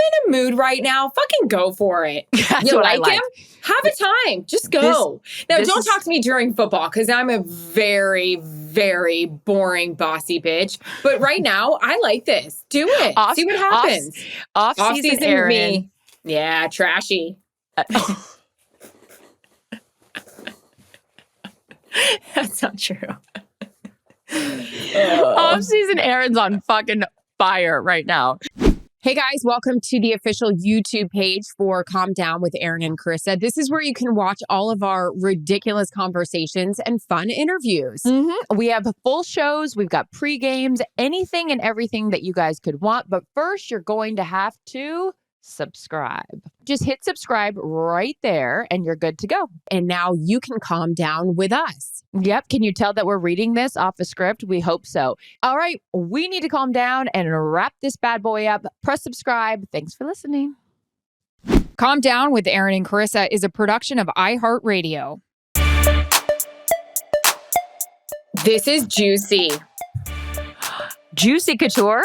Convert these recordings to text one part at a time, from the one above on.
in a mood right now, fucking go for it. That's you what like I like. him? Have a time. Just go. Now, don't talk to me during football because I'm a very, very boring, bossy bitch. But right now, I like this. Do it. See what happens. Off-season Erin. Me. Yeah, trashy. That's not true. Off-season Erin's on fucking fire right now. Hey guys, welcome to the official YouTube page for Calm Down with Erin and Charissa. This is where you can watch all of our ridiculous conversations and fun interviews. We have full shows. We've got pre-games, anything and everything that you guys could want. But first, you're going to have to subscribe. Just hit subscribe right there and you're good to go. And now you can calm down with us. Yep. Can you tell that we're reading this off a script? We hope so. All right. We need to calm down and wrap this bad boy up. Press subscribe. Thanks for listening. Calm Down with Erin and Charissa is a production of iHeartRadio. This is juicy. Juicy Couture?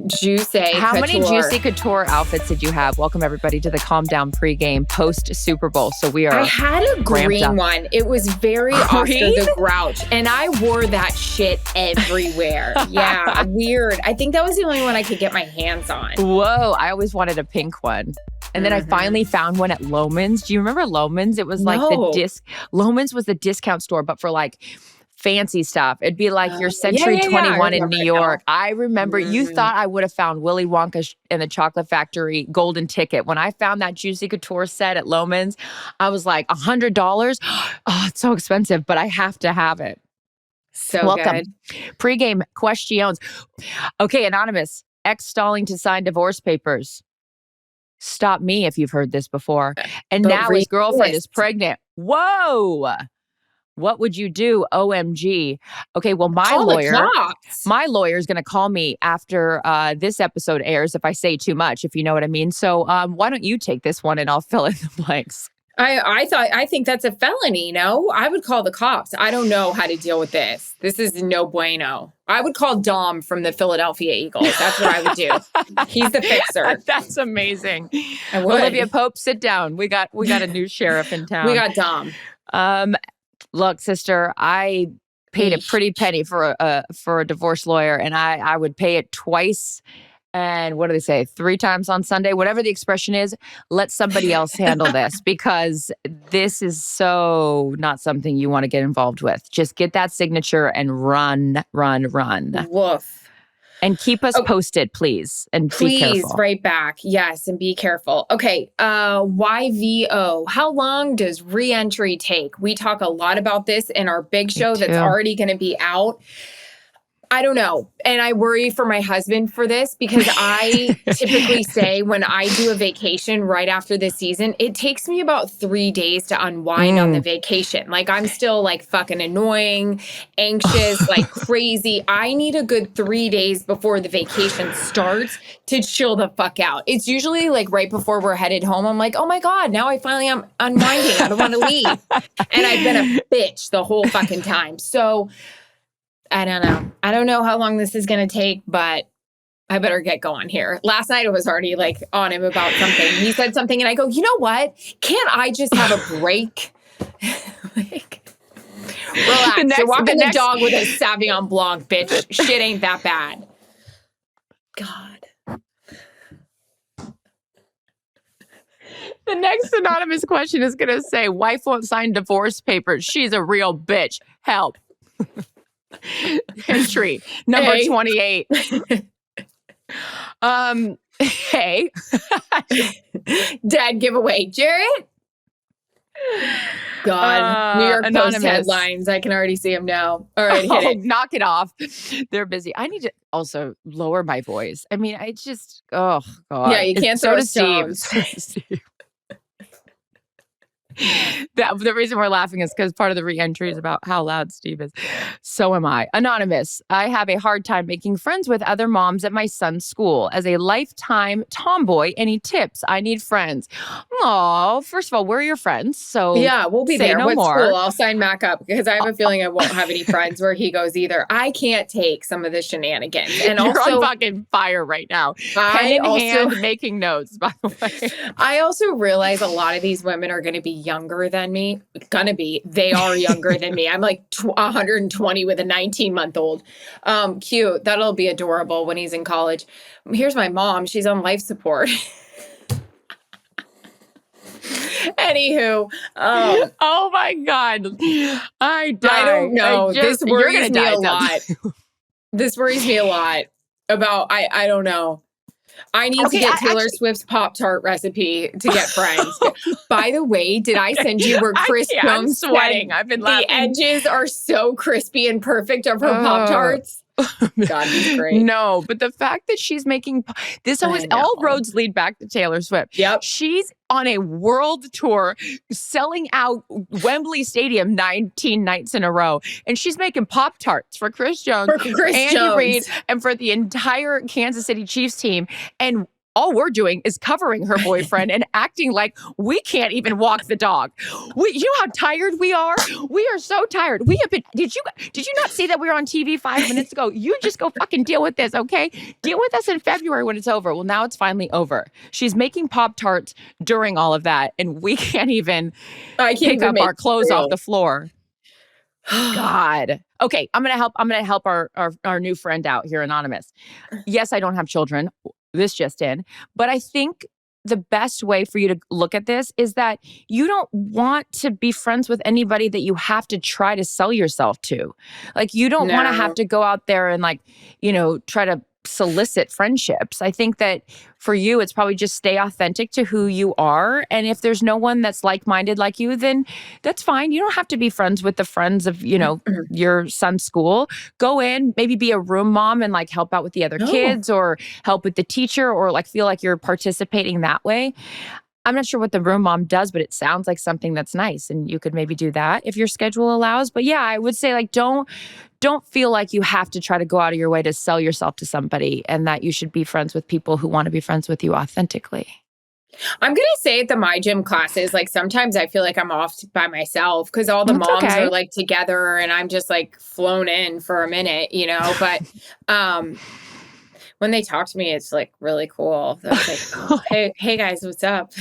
Juicy How Couture. many Juicy Couture outfits did you have? Welcome everybody to the Calm Down pregame post Super Bowl. So we are. I had a green one. It was very Oscar the Grouch, and I wore that shit everywhere. Yeah, weird. I think that was the only one I could get my hands on. Whoa! I always wanted a pink one, and then I finally found one at Loman's. Do you remember Loman's? It was like Loman's was the discount store, but for like fancy stuff. It'd be like your Century 21 in New York. I remember you thought I would have found Willy Wonka and the Chocolate Factory golden ticket. When I found that Juicy Couture set at Loman's, I was like, $100? Oh, it's so expensive, but I have to have it. So welcome. Good. Pre-game questions. Okay, Anonymous. Ex stalling to sign divorce papers. Stop me if you've heard this before. And now his girlfriend is pregnant. Whoa! What would you do? OMG. Okay, well, my lawyer is going to call me after this episode airs if I say too much, if you know what I mean. So why don't you take this one and I'll fill in the blanks. I think that's a felony, no? I would call the cops. I don't know how to deal with this. This is no bueno. I would call Dom from the Philadelphia Eagles. That's what I would do. He's the fixer. That's amazing. Olivia Pope, sit down. We got a new sheriff in town. We got Dom. Look, sister, I paid a pretty penny for a divorce lawyer, and I would pay it twice. And what do they say? 3 times on Sunday, whatever the expression is. Let somebody else handle this because this is so not something you want to get involved with. Just get that signature and run. Woof. And keep us posted, please. And be careful. Please, right back. Yes, and be careful. Okay, YVO. How long does re-entry take? We talk a lot about this in our big show that's already going to be out. I don't know. And I worry for my husband for this because I typically say when I do a vacation right after the season, it takes me about 3 days to unwind on the vacation. Like I'm still like fucking annoying, anxious, like crazy. I need a good 3 days before the vacation starts to chill the fuck out. It's usually like right before we're headed home. I'm like, oh my God, now I finally am unwinding. I don't want to leave. And I've been a bitch the whole fucking time. So I don't know. I don't know how long this is going to take, but I better get going here. Last night I was already like on him about something. He said something and I go, you know what? Can't I just have a break? Like, relax. You're walking the dog with a Sauvignon Blanc, bitch. Shit ain't that bad. God. The next anonymous question is going to say, wife won't sign divorce papers. She's a real bitch. Help. Entry number 28. Hey. Dad giveaway. Jarrett? God. New York Post headlines. I can already see them now. All right, hit it. Knock it off. They're busy. I need to also lower my voice. I mean, I just, oh, God. Yeah, you can't throw stones. The reason we're laughing is because part of the re-entry is about how loud Steve is. So am I. Anonymous. I have a hard time making friends with other moms at my son's school. As a lifetime tomboy, any tips? I need friends. Oh, first of all, we're your friends. So yeah, we'll be there. No what more. School? I'll sign Mac up because I have a feeling I won't have any friends where he goes either. I can't take some of the shenanigans. And You're also on fucking fire right now. Pen in hand, making notes, by the way. I also realize a lot of these women are going to be younger than me. They are younger than me. I'm like 120 with a 19-month-old. Cute. That'll be adorable when he's in college. Here's my mom. She's on life support. Anywho. Oh my God. I don't know. This worries me a lot. This worries me a lot about, I don't know. I need to get Taylor Swift's Pop-Tart recipe to get friends. By the way, did I send you where Chris Jones sweating? I've been laughing. The edges are so crispy and perfect of her Pop-Tarts. God, he's great. No, but the fact that she's making this always all roads lead back to Taylor Swift. Yep. She's on a world tour selling out Wembley Stadium 19 nights in a row. And she's making Pop-Tarts for Chris Jones, Andy Reid, and for the entire Kansas City Chiefs team. And all we're doing is covering her boyfriend and acting like we can't even walk the dog. You know how tired we are? We are so tired. We have been. Did you not see that we were on TV 5 minutes ago? You just go fucking deal with this, okay? Deal with us in February when it's over. Well, now it's finally over. She's making Pop-Tarts during all of that, and we can't even pick up our clothes off the floor. God. Okay, I'm gonna help our new friend out here, Anonymous. Yes, I don't have children. This just in. But I think the best way for you to look at this is that you don't want to be friends with anybody that you have to try to sell yourself to. Like, you don't want to have to go out there and try to solicit friendships. I think that for you, it's probably just stay authentic to who you are. And if there's no one that's like-minded like you, then that's fine. You don't have to be friends with the friends of, your son's school. Go in, maybe be a room mom and help out with the other kids or help with the teacher or feel like you're participating that way. I'm not sure what the room mom does, but it sounds like something that's nice. And you could maybe do that if your schedule allows. But yeah, I would say don't feel like you have to try to go out of your way to sell yourself to somebody, and that you should be friends with people who want to be friends with you authentically. I'm going to say at the My Gym classes, sometimes I feel like I'm off by myself because all the moms are together and I'm just flown in for a minute, but, when they talk to me, it's really cool. They're hey guys, what's up?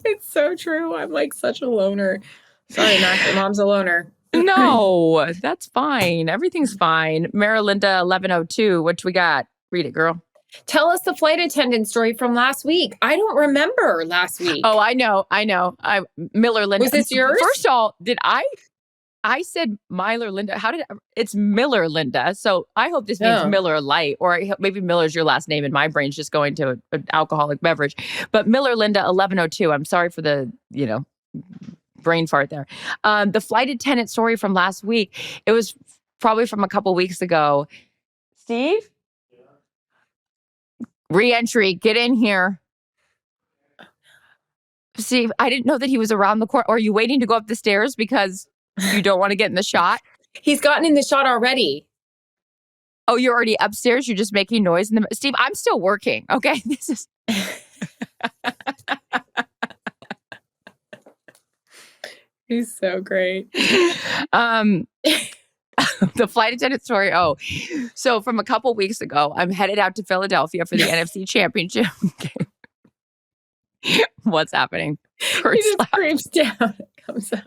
It's so true. I'm such a loner. Sorry, Mac, your mom's a loner. No, that's fine. Everything's fine. Marilinda 1102, what we got? Read it, girl. Tell us the flight attendant story from last week. I don't remember last week. Oh, I know. Miller Linda. Was this yours? First of all, I said Myler Linda. It's Miller Linda. So I hope this means Miller Light, or maybe Miller's your last name and my brain's just going to an alcoholic beverage. But Miller Linda 1102. I'm sorry for the, brain fart there. The flight attendant story from last week. It was probably from a couple weeks ago. Steve? Yeah. Re-entry. Get in here. Steve, I didn't know that he was around the corner. Or are you waiting to go up the stairs because you don't want to get in the shot? He's gotten in the shot already. Oh, you're already upstairs? You're just making noise? Steve, I'm still working, okay? This is... He's so great. The flight attendant story. Oh, so from a couple weeks ago, I'm headed out to Philadelphia for the NFC Championship game. What's happening? He just screams down. It comes up.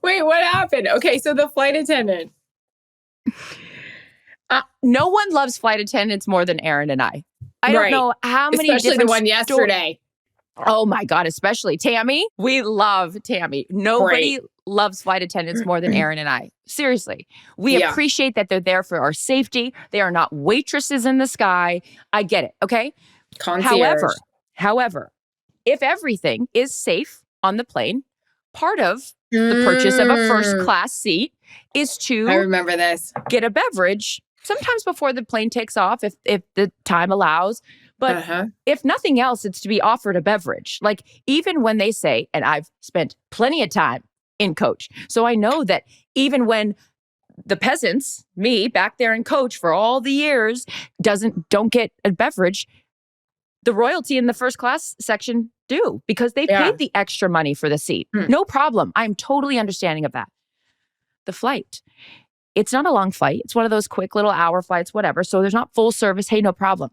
Wait, what happened? Okay, so the flight attendant. No one loves flight attendants more than Erin and I. I don't know how many especially the one yesterday. Oh my God, especially Tammy. We love Tammy. Nobody loves flight attendants more than Erin and I. Seriously. We appreciate that they're there for our safety. They are not waitresses in the sky. I get it, okay? Concierge. However, if everything is safe on the plane, part of the purchase of a first class seat is to I remember this. Get a beverage sometimes before the plane takes off if the time allows. But if nothing else, it's to be offered a beverage. Like even when they say, and I've spent plenty of time in Coach, so I know that even when the peasants, me back there in Coach for all the years, don't get a beverage, the royalty in the first class section do, because they paid the extra money for the seat. No problem. I'm totally understanding of that. The flight. It's not a long flight. It's one of those quick little hour flights, whatever. So there's not full service. Hey, no problem.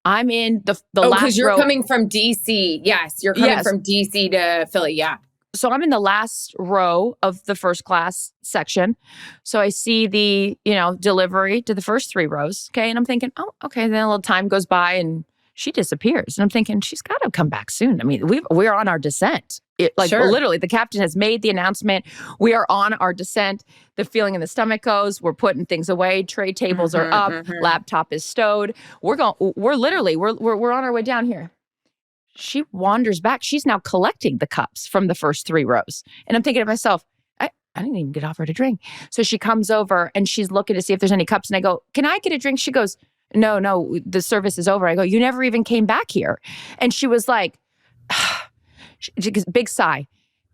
I'm in the last because you're row. coming from DC. Yes, you're coming from DC to Philly. Yeah. So I'm in the last row of the first class section. So I see the, delivery to the first 3 rows. Okay. And I'm thinking, oh, okay. Then a little time goes by and she disappears. And I'm thinking, she's got to come back soon. I mean, we're on our descent. Literally, the captain has made the announcement. We are on our descent. The feeling in the stomach goes. We're putting things away. Tray tables are up. Laptop is stowed. We're on our way down here. She wanders back. She's now collecting the cups from the first 3 rows. And I'm thinking to myself, I didn't even get offered a drink. So she comes over and she's looking to see if there's any cups. And I go, can I get a drink? She goes, no, the service is over. I go, you never even came back here. And she was like, big sigh.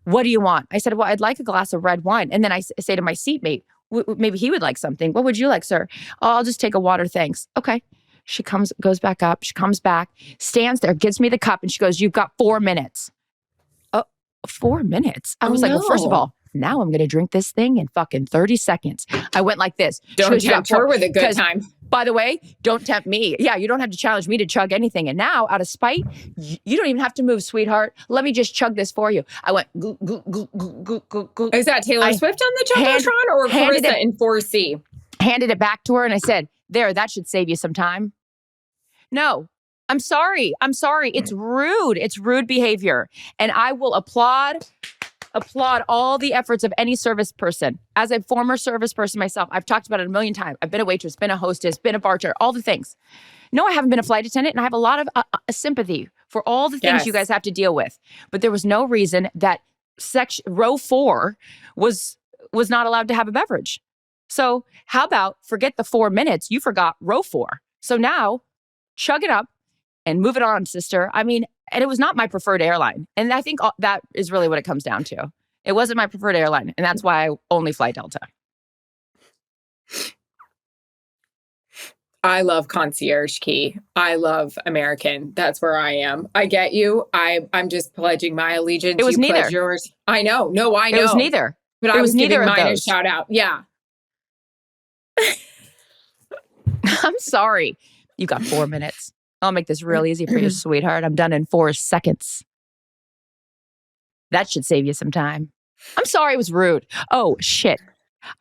What do you want? I said, well, I'd like a glass of red wine. And then I say to my seatmate, maybe he would like something. What would you like, sir? Oh, I'll just take a water, thanks. Okay. She goes back up. She comes back, stands there, gives me the cup, and she goes, you've got 4 minutes. Oh, 4 minutes? I was like, well, first of all, now I'm going to drink this thing in fucking 30 seconds. I went like this. Don't tempt her with a good time. By the way, don't tempt me. Yeah, you don't have to challenge me to chug anything. And now, out of spite, you don't even have to move, sweetheart. Let me just chug this for you. I went, goo, goo, goo, goo, goo, goo, goo. Is that Taylor Swift on the Jumbotron or Charissa in 4C? Handed it back to her and I said, there, that should save you some time. No, I'm sorry. It's rude. It's rude behavior. And I will applaud all the efforts of any service person. As a former service person myself, I've talked about it a million times. I've been a waitress, been a hostess, been a bartender, all the things. No, I haven't been a flight attendant, and I have a lot of sympathy for all the things you guys have to deal with. But there was no reason that row 4 was not allowed to have a beverage. So how about forget the 4 minutes? You forgot row 4. So now chug it up and move it on, sister. I mean, and it was not my preferred airline. And I think that is really what it comes down to. It wasn't my preferred airline. And that's why I only fly Delta. I love concierge key. I love American. That's where I am. I get you. I'm just pledging my allegiance. It was neither. Yours. I know. No, I know. It was neither. But I was neither giving mine a shout out. Yeah. I'm sorry. You got 4 minutes. I'll make this real easy for you, sweetheart. I'm done in 4 seconds. That should save you some time. I'm sorry it was rude. Oh, shit.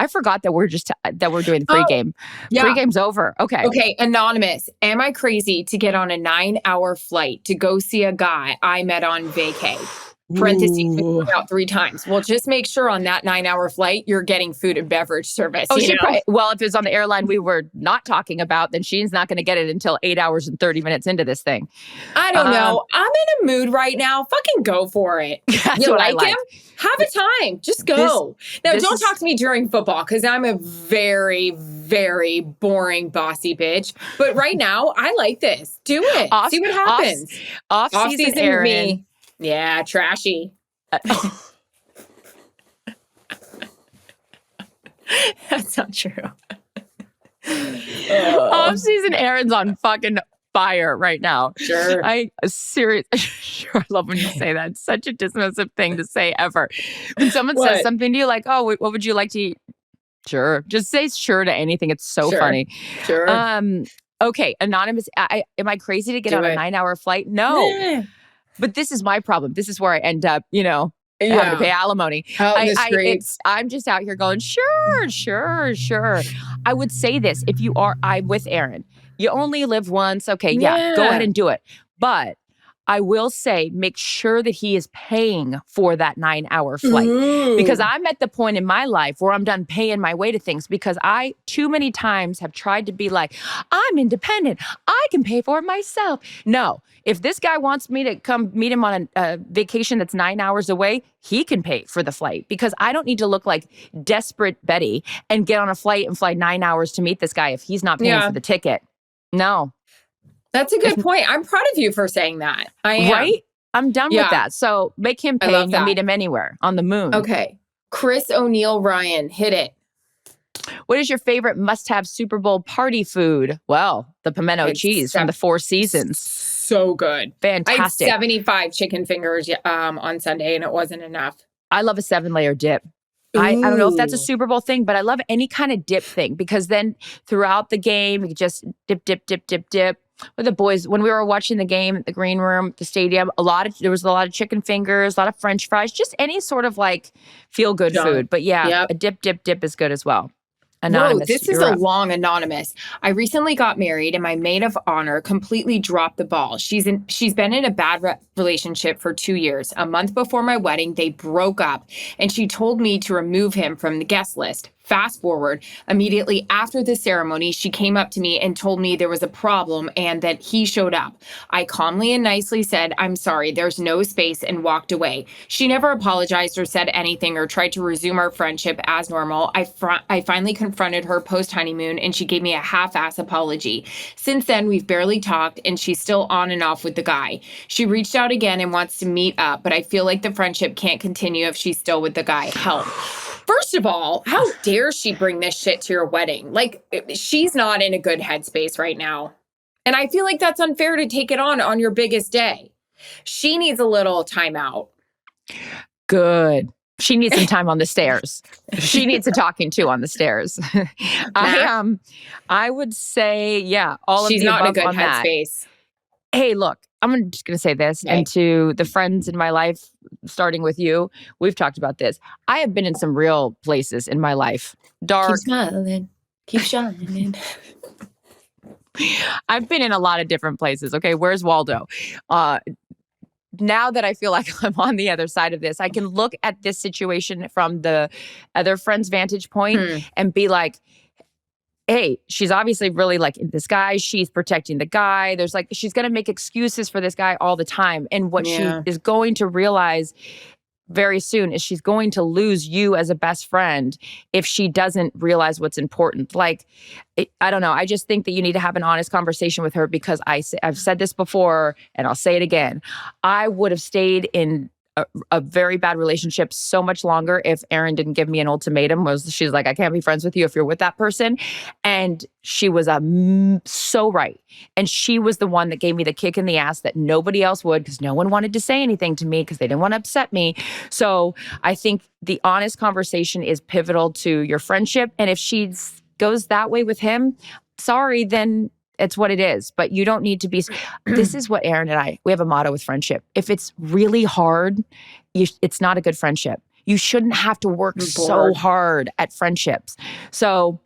I forgot that we're doing the pregame. Yeah. Pregame's over. Okay. Okay, anonymous. Am I crazy to get on a 9-hour flight to go see a guy I met on vacay? Parentheses, out 3 times. Well, just make sure on that 9-hour flight, you're getting food and beverage service. Oh, well, if it's on the airline we were not talking about, then she's not going to get it until 8 hours and 30 minutes into this thing. I don't know. I'm in a mood right now. Fucking go for it. You like him? Have a time. Just go. Don't talk to me during football because I'm a very, very boring, bossy bitch. But right now, I like this. Do it. See what happens. Off-season Erin. Me. Yeah, trashy. That's not true. Off-season Erin's on fucking fire right now. Sure. Sure, I love when you say that. It's such a dismissive thing to say ever. When someone says something to you like, oh, what would you like to eat? Sure. Just say sure to anything. It's so funny. Sure. Okay, anonymous. Am I crazy to get on a 9-hour flight? No. But this is my problem. This is where I end up, having to pay alimony. I'm just out here going, sure. I would say this, I'm with Erin. You only live once. Okay, go ahead and do it. But I will say, make sure that he is paying for that 9-hour flight. Ooh. Because I'm at the point in my life where I'm done paying my way to things because I too many times have tried to be like, I'm independent. I can pay for it myself. No, if this guy wants me to come meet him on a vacation that's 9 hours away, he can pay for the flight because I don't need to look like desperate Betty and get on a flight and fly 9 hours to meet this guy if he's not paying for the ticket. No. That's a good point. I'm proud of you for saying that. I am. Right? I'm done with that. So make him pay and you'll meet him anywhere on the moon. Okay. Chris O'Neill Ryan, hit it. What is your favorite must-have Super Bowl party food? Well, the pimento cheese from the Four Seasons. So good. Fantastic. I had 75 chicken fingers on Sunday and it wasn't enough. I love a 7-layer dip. I don't know if that's a Super Bowl thing, but I love any kind of dip thing because then throughout the game, you just dip. With the boys, when we were watching the game at the green room, the stadium, there was a lot of chicken fingers, a lot of French fries, just any sort of like feel good food. But a dip is good as well. Anonymous. Whoa, this is a long anonymous. I recently got married and my maid of honor completely dropped the ball. She's been in a bad relationship for 2 years. A month before my wedding, they broke up and she told me to remove him from the guest list. Fast forward, immediately after the ceremony, she came up to me and told me there was a problem and that he showed up. I calmly and nicely said, "I'm sorry, there's no space," and walked away. She never apologized or said anything or tried to resume our friendship as normal. I finally confronted her post-honeymoon and she gave me a half-ass apology. Since then, we've barely talked and she's still on and off with the guy. She reached out again and wants to meet up, but I feel like the friendship can't continue if she's still with the guy. Help. First of all, how dare she bring this shit to your wedding? Like, she's not in a good headspace right now. And I feel like that's unfair to take it on your biggest day. She needs a little timeout. Good. She needs some time on the stairs. She needs a talking to on the stairs. I would say, all of the above on that. She's not in a good headspace. Hey, look, I'm just going to say this, and to the friends in my life, starting with you, we've talked about this. I have been in some real places in my life. Dark. Keep smiling. Keep shining. I've been in a lot of different places. Okay, where's Waldo? Now that I feel like I'm on the other side of this, I can look at this situation from the other friend's vantage point and be like, hey, she's obviously really like this guy. She's protecting the guy. She's going to make excuses for this guy all the time. And what she is going to realize very soon is she's going to lose you as a best friend if she doesn't realize what's important. I don't know. I just think that you need to have an honest conversation with her because I've said this before and I'll say it again. I would have stayed in a very bad relationship so much longer if Erin didn't give me an ultimatum. She's like, I can't be friends with you if you're with that person. And she was so right. And she was the one that gave me the kick in the ass that nobody else would because no one wanted to say anything to me because they didn't want to upset me. So I think the honest conversation is pivotal to your friendship. And if she goes that way with him, sorry, then it's what it is. But you don't need to be. This is what Erin and we have a motto with friendship. If it's really hard, it's not a good friendship. You shouldn't have to work so hard at friendships. So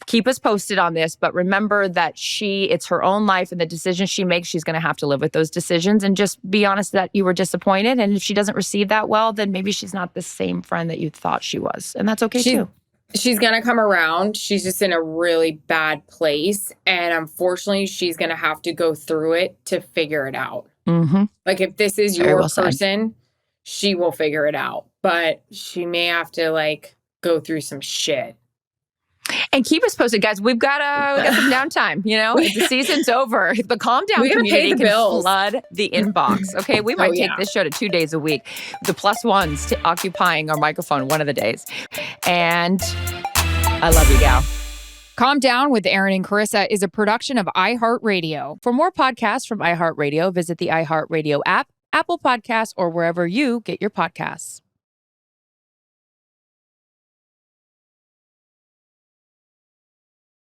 keep us posted on this. But remember that it's her own life and the decisions she makes, she's going to have to live with those decisions. And just be honest that you were disappointed. And if she doesn't receive that well, then maybe she's not the same friend that you thought she was. And that's okay too. She's going to come around. She's just in a really bad place. And unfortunately, she's going to have to go through it to figure it out. Mm-hmm. Like if this is your person, she will figure it out. But she may have to go through some shit. And keep us posted, guys. We've got some downtime. The season's over. The Calm Down community can flood the inbox. Okay, we might take this show to 2 days a week. The plus ones occupying our microphone one of the days. And I love you, gal. Calm Down with Erin and Charissa is a production of iHeartRadio. For more podcasts from iHeartRadio, visit the iHeartRadio app, Apple Podcasts, or wherever you get your podcasts.